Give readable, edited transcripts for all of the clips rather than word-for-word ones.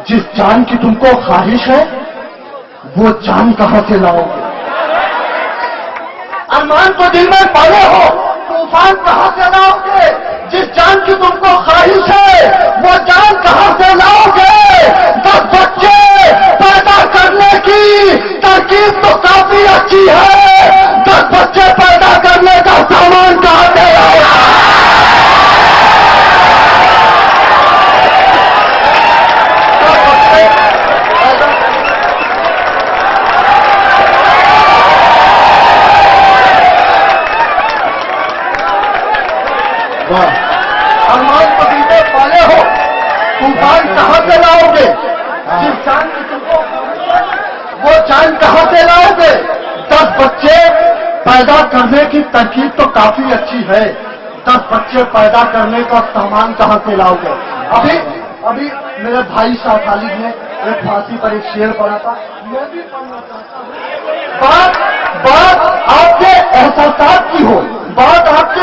जिस जान की तुमको ख्वाहिश है वो जान कहां से लाओगे? अरमान तो दिल में पाले हो, तूफान कहां से लाओगे? जिस जान की तुमको ख्वाहिश है वो जान कहां से लाओगे? 10 बच्चे पैदा करने की तरकीब तो काफी अच्छी है, 10 बच्चे पैदा करने का सामान कहां से लाओगे? अरमान पपीते पाले हो, तूफान कहां से लाओगे? जिस जान की तुमको वो जान कहां से लाओगे? 10 बच्चे पैदा करने की तरकीब तो काफी अच्छी है, 10 बच्चे पैदा करने का सामान कहां से लाओगे? अभी मेरे भाई शाह खालिद ने एक फांसी पर एक शेर पढ़ा था, मैं भी पढ़ना चाहता हूं। बात आपके एहसास की हो, बात आपके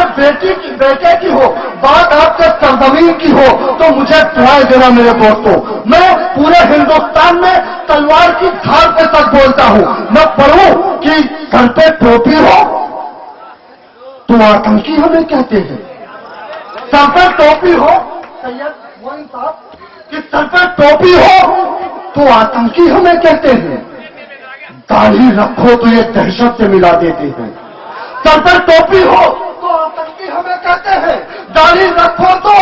बेटे की हो, बात आपके सरजमीन की हो, तो मुझे दुआएं देना मेरे दोस्तों। मैं पूरे हिंदुस्तान में तलवार की धार पे तक बोलता हूं। मैं पढ़ूं कि सर पे टोपी हो तो आतंकी हमें कहते हैं, सर पे टोपी हो सैयद मोइन साहब कि सर पे टोपी हो तो आतंकी हमें कहते हैं, दाढ़ी रखो तो ये दहशत से मिला देते हैं। सर पर टोपी हो तो आतंकी हमें कहते हैं, दाढ़ी रखो तो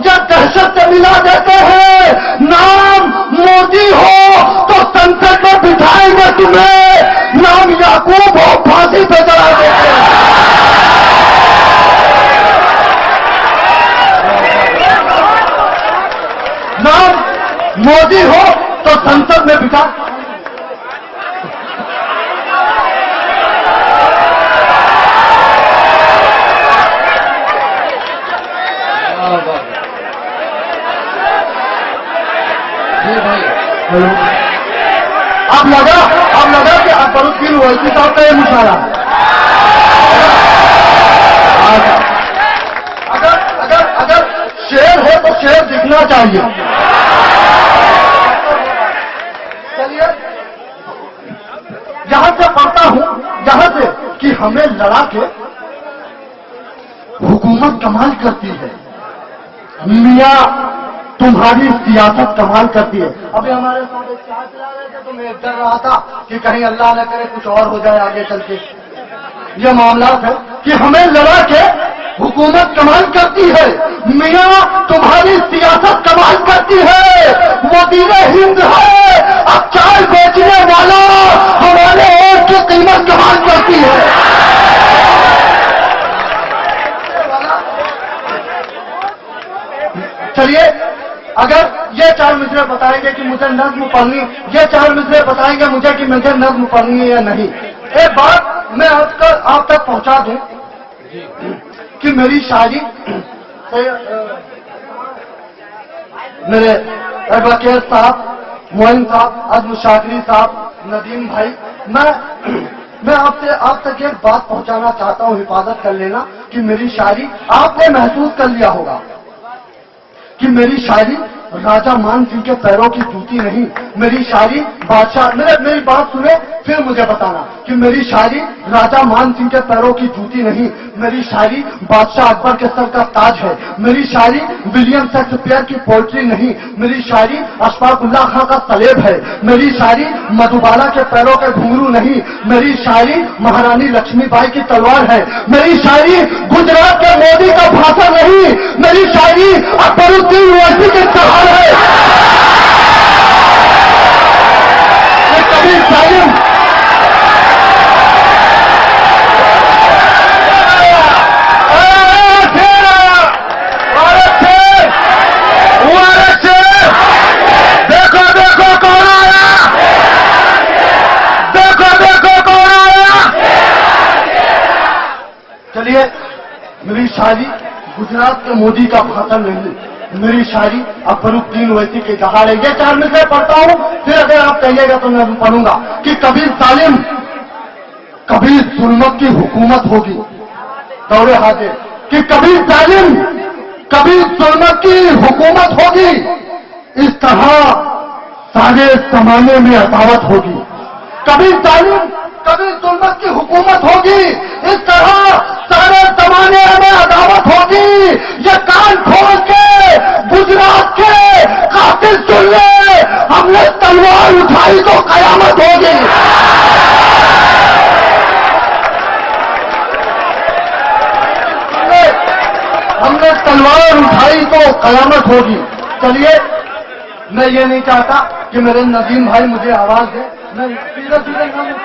या दहशत से मिला देते हैं। नाम मोदी हो तो संसद में बिठाएंगे तुम्हें, नाम याकूब हो फांसी पे चढ़ा देते हैं। नाम मोदी हो तो संसद में बिठा अब लगा कि अकबरुद्दीन ओवैसी साहब का ये मुशारा है। अगर शेर है तो शेर दिखना चाहिए। चलिए यहां से पढ़ता हूं, यहां से कि हमें लड़ा के हुकूमत कमाल करती है, मियां तुम्हारी सियासत कमाल करती है। अभी हमारे साथ एक चाय पिला रहे थे तो मैं डर रहा था कि कहीं अल्लाह न करे कुछ और हो जाए आगे चल के। ये मामला है कि हमें लड़ा के हुकूमत कमाल करती है, मियां तुम्हारी सियासत कमाल करती है। वजीर हिंद है, अब चाय बेचने वाला हमारे वोट की कीमत कमाल करती है। चलिए अगर ये 4 मिसरे बताएंगे कि मुझे नज्म पढ़नी, ये 4 मिसरे बताएंगे मुझे कि मुझे नज्म पढ़नी है या नहीं। एक बात मैं आप तक पहुंचा दूं कि मेरी शायरी मेरे एडवोकेट साहब, मोइन साहब, अजम शाकरी साहब, नदीम भाई, मैं आप तक एक बात पहुंचाना चाहता हूं, हिफाजत कर लेना कि मेरी शायरी आपने महसूस कर लिया होगा कि मेरी शायरी राजा मान सिंह के पैरों की जूती नहीं, मेरी शायरी बादशाह, मेरी बात सुने फिर मुझे बताना कि मेरी शायरी राजा मान सिंह के पैरों की जूती नहीं, मेरी शायरी बादशाह अकबर के सर का ताज है, मेरी शायरी विलियम शेक्सपियर की पोइट्री नहीं, मेरी शायरी अशफाकुल्लाह खां का सलेब है, मेरी शायरी मधुबाला के पैरों के घुंघरू नहीं, मेरी शायरी महारानी लक्ष्मीबाई की तलवार है, मेरी शायरी गुजरात के मोदी का भाषण नहीं, मेरी शायरी अकबरुद्दीन ओवैसी के सहार है। कभी जालिम देखो कौन आया, देखो कौन आया। चलिए मेरी शायरी गुजरात के मोदी का भाषण नहीं, मेरी शायरी अकबरुद्दीन ओवैसी के दहाड़े। ये 4 मिसरे पढ़ता हूं, फिर अगर आप कहिएगा तो मैं पढ़ूंगा कि कभी जालिम कभी जुल्मत की हुकूमत होगी, दौरे हाजिर कि कभी जालिम कभी जुल्मत की हुकूमत होगी। इस तरह سارے زمانے میں عداوت ہوگی، کبھی ظالم کبھی ظلمت کی حکومت ہوگی، اس طرح سارے زمانے میں عداوت ہوگی۔ یہ کان کھول کے گجرات کے قاتل سن لے، ہم نے تلوار اٹھائی تو قیامت ہوگی۔ ہم نے تلوار اٹھائی تو قیامت ہوگی۔ چلیے، میں یہ نہیں چاہتا کہ میرے نظیم بھائی مجھے آواز دے، میں سیدھے سیدھے کر دوں۔